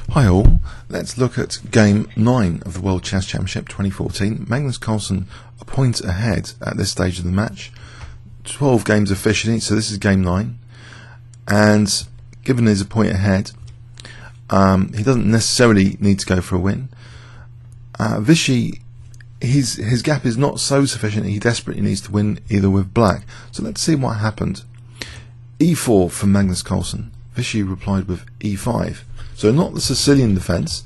Hi all, let's look at Game 9 of the World Chess Championship 2014. Magnus Carlsen a point ahead at this stage of the match. 12 games officially, so this is Game 9. And given he's a point ahead, he doesn't necessarily need to go for a win. Vishy, his gap is not so sufficient, he desperately needs to win either with black. So let's see what happened. E4 from Magnus Carlsen. Vishy replied with E5. So not the Sicilian defence,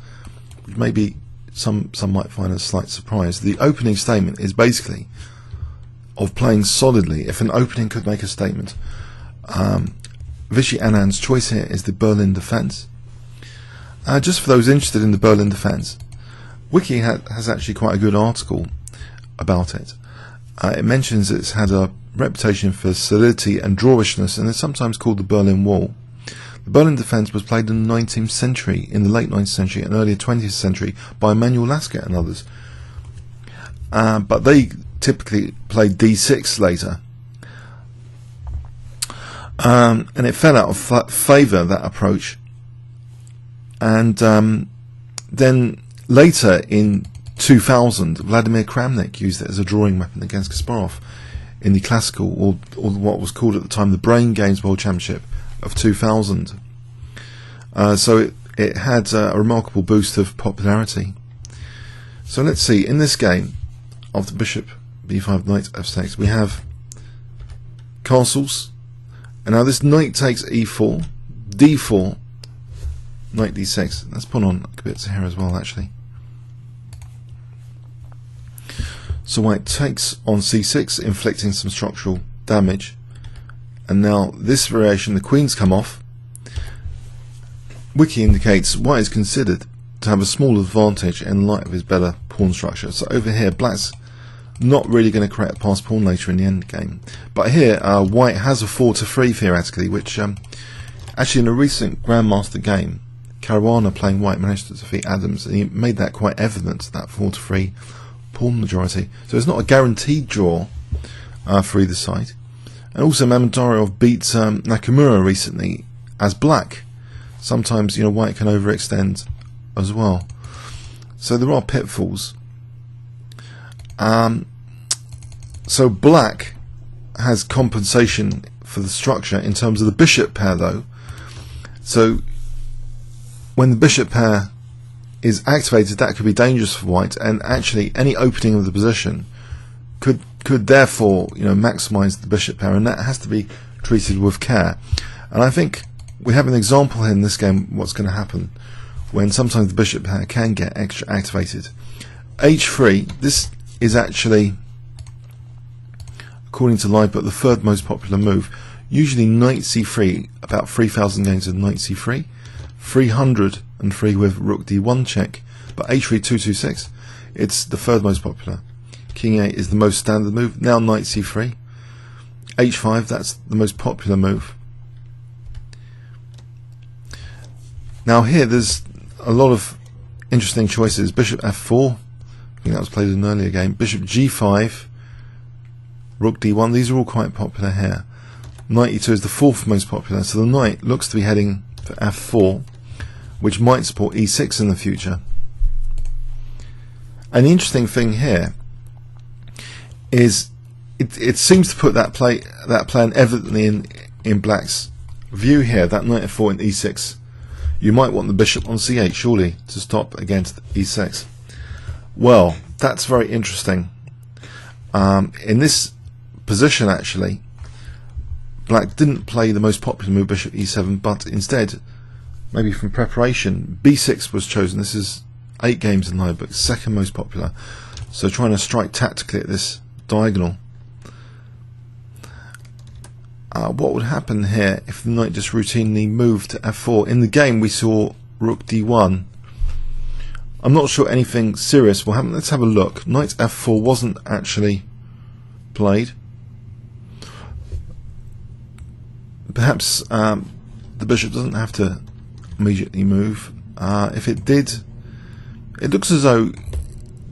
which maybe some might find a slight surprise. The opening statement is basically of playing solidly. If an opening could make a statement, Vishy Anand's choice here is the Berlin Defence. Just for those interested in the Berlin Defence, Wiki has actually quite a good article about it. It mentions it's had a reputation for solidity and drawishness, and it's sometimes called the Berlin Wall. The Berlin Defence was played in the 19th century, in the late 19th century and earlier 20th century by Emanuel Lasket and others. But they typically played D6 later. And it fell out of favour, that approach. And then later in 2000, Vladimir Kramnik used it as a drawing weapon against Kasparov in the classical, or what was called at the time the Brain Games World Championship of 2000. So it had a remarkable boost of popularity. So let's see, in this game, after bishop b5 knight f6, we have castles, and now this knight takes e4, d4, knight d6. Let's put on bits here as well, actually. So white takes on c6, inflicting some structural damage. And now this variation, the queens come off. Wiki indicates white is considered to have a small advantage in light of his better pawn structure. So over here, black's not really going to create a passed pawn later in the end game. But here, white has a 4-3 theoretically, which actually in a recent Grandmaster game, Caruana playing white managed to defeat Adams, and he made that quite evident, that 4-3 pawn majority. So it's not a guaranteed draw for either side. And also Mamedarov beat Nakamura recently as black. Sometimes, white can overextend as well. So there are pitfalls. So black has compensation for the structure in terms of the bishop pair though. So when the bishop pair is activated, that could be dangerous for white, and actually any opening of the position could therefore maximize the bishop pair, and that has to be treated with care. And I think we have an example here in this game what's going to happen when sometimes the bishop pair can get extra activated. H3, this is actually, according to Livebook, the third most popular move. Usually knight c3, about 3,000 games of knight c3, 303 with rook d1 check, but h3 226, it's the third most popular. King A is the most standard move. Now knight c3, h5, that's the most popular move. Now here there's a lot of interesting choices. Bishop f4, I think that was played in an earlier game. Bishop g5, rook d1, these are all quite popular here. Knight e2 is the fourth most popular, so the knight looks to be heading for f4, which might support e6 in the future. And the interesting thing here is it seems to put that plan evidently in black's view here, that knight f4 and e6. You might want the bishop on c8 surely to stop against e6. Well, that's very interesting. In this position actually, black didn't play the most popular move, bishop e7, but instead, maybe from preparation, b6 was chosen. This is 8 games in Livebook, second most popular. So trying to strike tactically at this diagonal. What would happen here if the knight just routinely moved to f4? In the game we saw rook d1. I'm not sure anything serious will happen. Let's have a look. Knight f4 wasn't actually played. Perhaps the bishop doesn't have to immediately move. If it did, it looks as though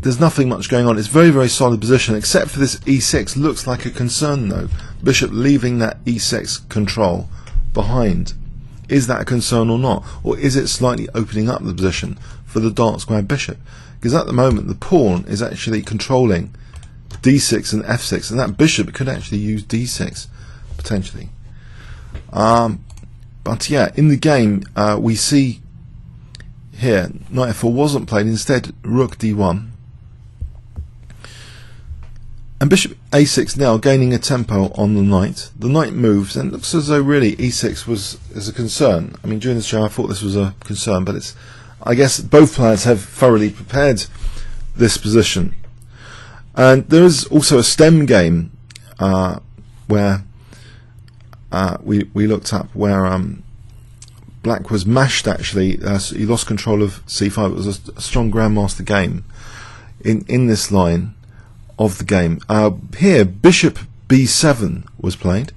there's nothing much going on. It's very, very solid position, except for this e6 looks like a concern though. Bishop leaving that e6 control behind Is that a concern or not? Or is it slightly opening up the position for the dark square bishop? Because at the moment the pawn is actually controlling d6 and f6, and that bishop could actually use d6 potentially. But yeah, in the game we see here knight f4 wasn't played, instead rook d1 and bishop a6 now gaining a tempo on the knight. The knight moves, and it looks as though really e6 is a concern. I mean, during the show I thought this was a concern, but it's, I guess both players have thoroughly prepared this position. And there is also a stem game where we looked up where black was mashed actually. So he lost control of c5. It was a strong grandmaster game in this line of the game. Here bishop b7 was played,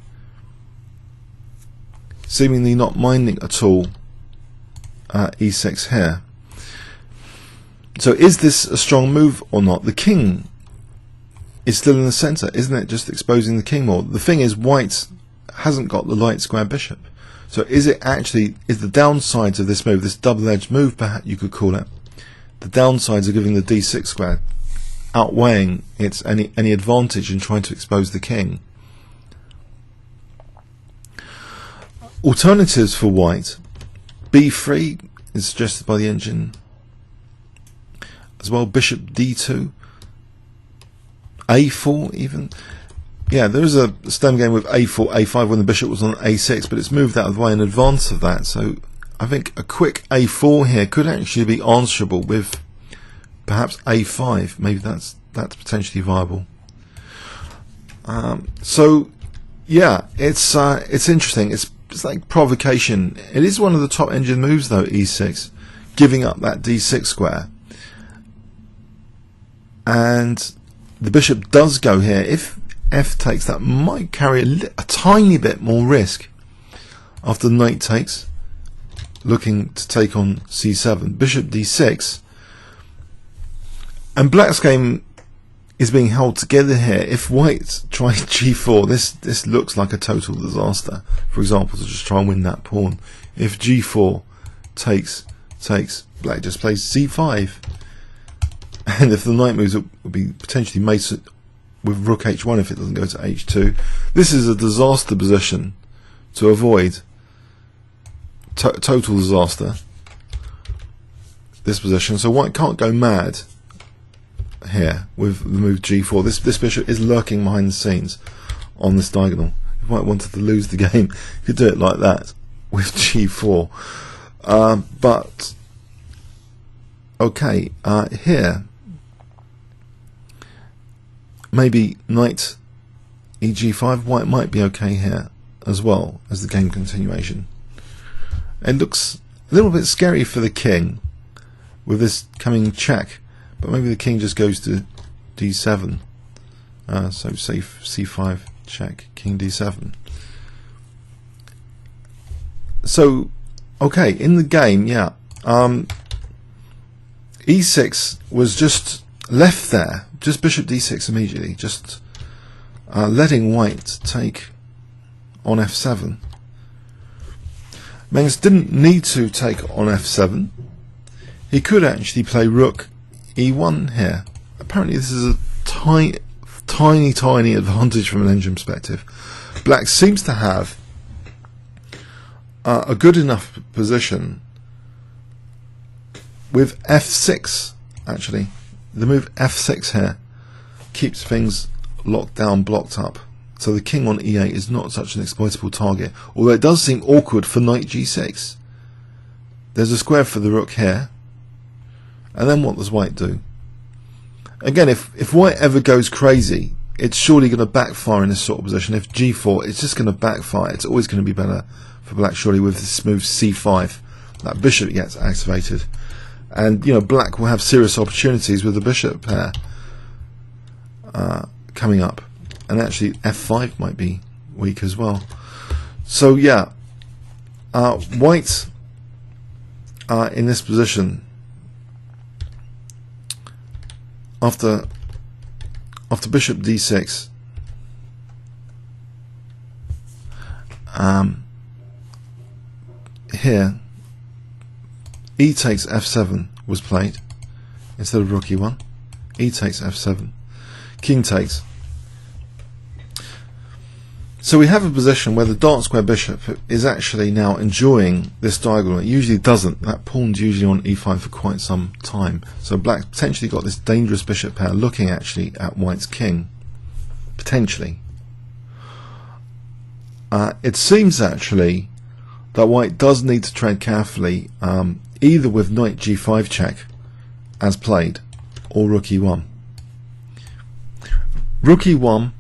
seemingly not minding at all e6 here. So is this a strong move or not? The king is still in the centre, isn't it? Just exposing the king more. The thing is, white hasn't got the light square bishop. So is it actually, is the downsides of this move, this double-edged move perhaps you could call it, the downsides of giving the d6 square outweighing its any advantage in trying to expose the king? Alternatives for white: b3 is suggested by the engine as well, bishop d2, a4 even. Yeah, there is a stem game with a4, a5 when the bishop was on a6, but it's moved out of the way in advance of that. So I think a quick a4 here could actually be answerable with perhaps a5. Maybe that's potentially viable. So yeah, it's interesting. It's like provocation. It is one of the top engine moves though, e6, giving up that d6 square. And the bishop does go here. If f takes, that might carry a tiny bit more risk. After the knight takes, looking to take on c7, bishop d6, and black's game is being held together here. If white tries g4, this looks like a total disaster. For example, to just try and win that pawn. If g4 takes, black just plays c5. And if the knight moves, it will be potentially mate with rook h1 if it doesn't go to h2. This is a disaster position to avoid. Total disaster, this position. So white can't go mad here with the move g4. This bishop is lurking behind the scenes on this diagonal. If white wanted to lose the game, you could do it like that with g4. But okay, here maybe knight eg5, white might be okay here as well as the game continuation. It looks a little bit scary for the king with this coming check, but maybe the king just goes to d7. So say c5 check, king d7. So okay, in the game, yeah, e6 was just left there, just bishop d6 immediately, just letting white take on f7. Magnus didn't need to take on f7. He could actually play rook e1 here. Apparently this is a tiny advantage from an engine perspective. Black seems to have a good enough position with f6 actually. The move f6 here keeps things locked down, blocked up. So the king on e8 is not such an exploitable target, although it does seem awkward for knight g6. There's a square for the rook here, and then what does white do? Again, if white ever goes crazy, it's surely going to backfire in this sort of position. If g4, it's just going to backfire. It's always going to be better for black surely with this move c5. That bishop gets activated. And, you know, black will have serious opportunities with the bishop pair coming up. And actually f5 might be weak as well. So, yeah, white in this position, after bishop d6, here e takes f7 was played instead of rook e1. E takes f7, king takes. So we have a position where the dark square bishop is actually now enjoying this diagonal. It usually doesn't. That pawn's usually on e5 for quite some time. So black potentially got this dangerous bishop pair looking actually at white's king. Potentially. It seems actually that white does need to tread carefully, either with knight g5 check as played, or rook e1. Rook e1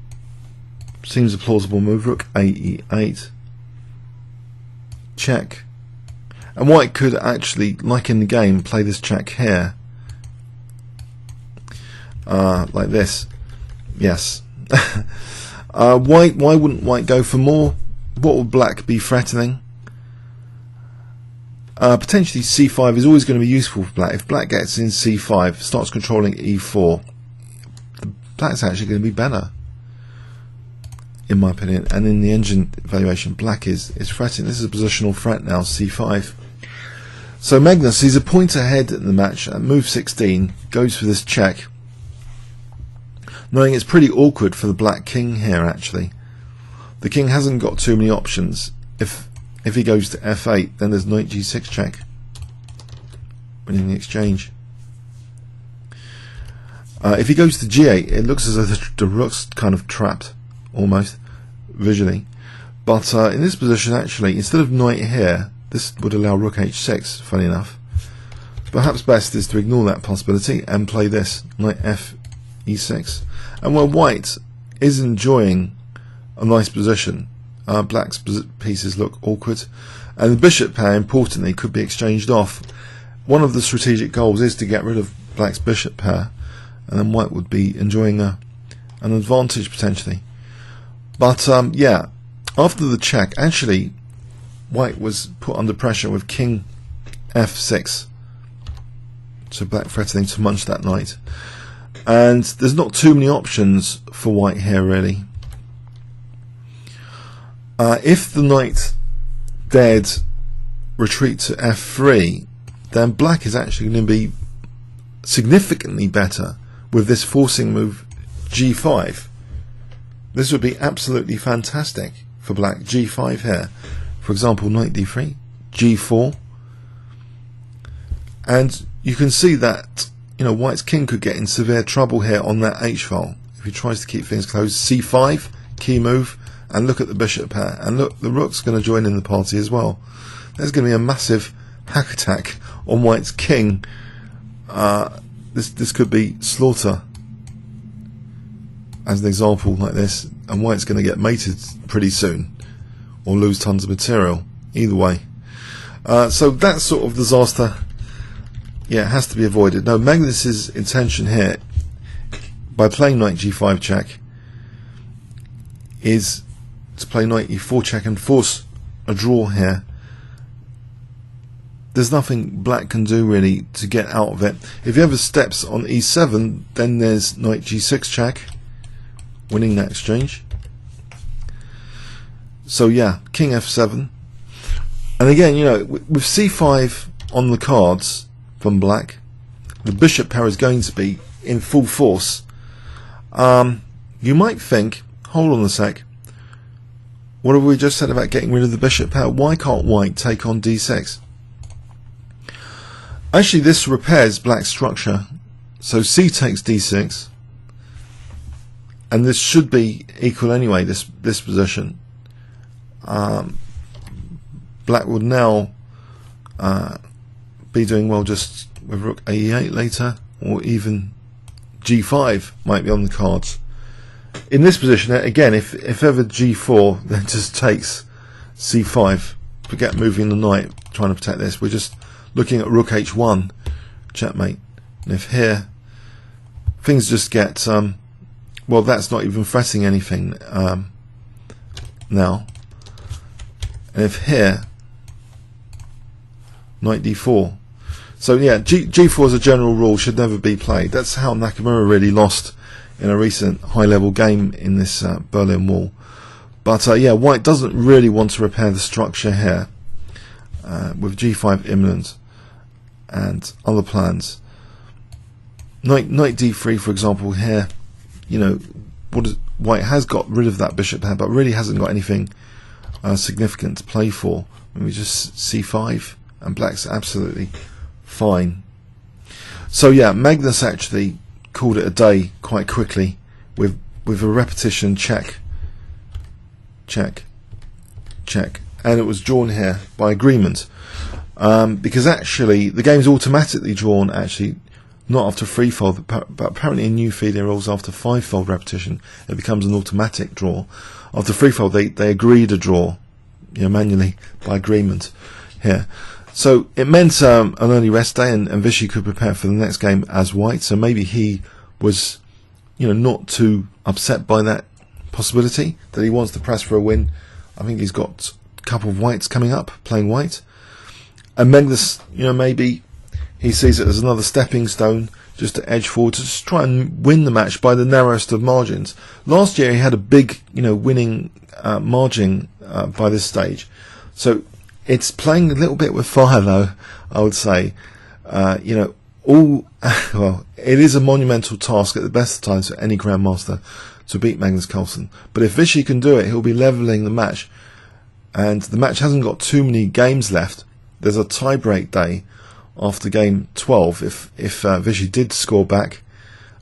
seems a plausible move. Rook a e8 check, and white could actually, like in the game, play this check here, like this. Yes. Why wouldn't white go for more? What would black be threatening? Potentially c5 is always going to be useful for black. If black gets in c5, starts controlling e4, black's actually going to be better, in my opinion. And in the engine evaluation, black is threatening. This is a positional threat now, c5. So Magnus, he's a point ahead in the match at move 16, goes for this check, knowing it's pretty awkward for the black king here actually. The king hasn't got too many options. If he goes to f8, then there's knight g6 check, winning the exchange. If he goes to g8, it looks as though the rook's kind of trapped, almost, visually. But in this position actually, instead of knight here, this would allow rook h6, funny enough. Perhaps best is to ignore that possibility and play this, knight f e6. And where white is enjoying a nice position, black's pieces look awkward, and the bishop pair, importantly, could be exchanged off. One of the strategic goals is to get rid of black's bishop pair, and then white would be enjoying an advantage potentially. But yeah, after the check, actually white was put under pressure with king f6, so black threatening to munch that knight, and there's not too many options for white here really. If the knight dared retreat to f3, then black is actually going to be significantly better with this forcing move g5. This would be absolutely fantastic for black. g5 here, for example, knight d3, g4, and you can see that, you know, white's king could get in severe trouble here on that h file if he tries to keep things close. c5, key move, and look at the bishop pair, and look, the rook's going to join in the party as well. There's going to be a massive hack attack on white's king. This could be slaughter, as an example like this, and white's going to get mated pretty soon, or lose tons of material. Either way, so that sort of disaster, yeah, has to be avoided. Now Magnus's intention here, by playing knight g5 check, is to play knight e4 check and force a draw here. There's nothing black can do really to get out of it. If he ever steps on e7, then there's knight g6 check, winning that exchange. So yeah, king f7, and again, you know, with c5 on the cards from black, the bishop pair is going to be in full force. You might think, hold on a sec, what have we just said about getting rid of the bishop pair? Why can't white take on d6? Actually, this repairs black's structure. So c takes d6, and this should be equal anyway, this position. Black would now be doing well just with rook a8 later, or even g5 might be on the cards. In this position, again, if ever g4, then just takes c5. Forget moving the knight, trying to protect this. We're just looking at rook h1, checkmate. And if here, things just get, well, that's not even threatening anything now. And if here, knight d4. So yeah, g4 as a general rule should never be played. That's how Nakamura really lost in a recent high-level game in this Berlin Wall. But yeah, white doesn't really want to repair the structure here. with g5 imminent and other plans. Knight d3, for example, here, you know, white has got rid of that bishop there, but really hasn't got anything significant to play for. We just c5, and black's absolutely fine. So yeah, Magnus actually called it a day quite quickly with a repetition check, check, check, and it was drawn here by agreement, because actually the game's automatically drawn, actually not after 3-fold, but apparently in new feeding rules after 5-fold repetition it becomes an automatic draw. After 3-fold they agreed a draw, you know, manually by agreement here. So it meant an early rest day, and Vishy could prepare for the next game as white. So maybe he was, you know, not too upset by that possibility that he wants to press for a win. I think he's got a couple of whites coming up, playing white. And Magnus, you know, maybe he sees it as another stepping stone just to edge forward, to just try and win the match by the narrowest of margins. Last year he had a big, you know, winning margin by this stage. So it's playing a little bit with fire, though, I would say. You know, well, it is a monumental task at the best of times for any grandmaster to beat Magnus Carlsen. But if Vishy can do it, he'll be levelling the match, and the match hasn't got too many games left. There's a tie-break day after game 12 if Vishy did score back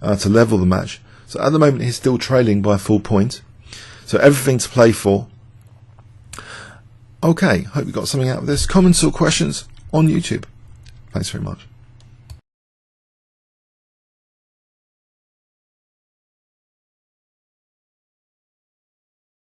to level the match. So at the moment he's still trailing by a full point. So everything to play for. Okay, hope you got something out of this. Comments or questions on YouTube. Thanks very much.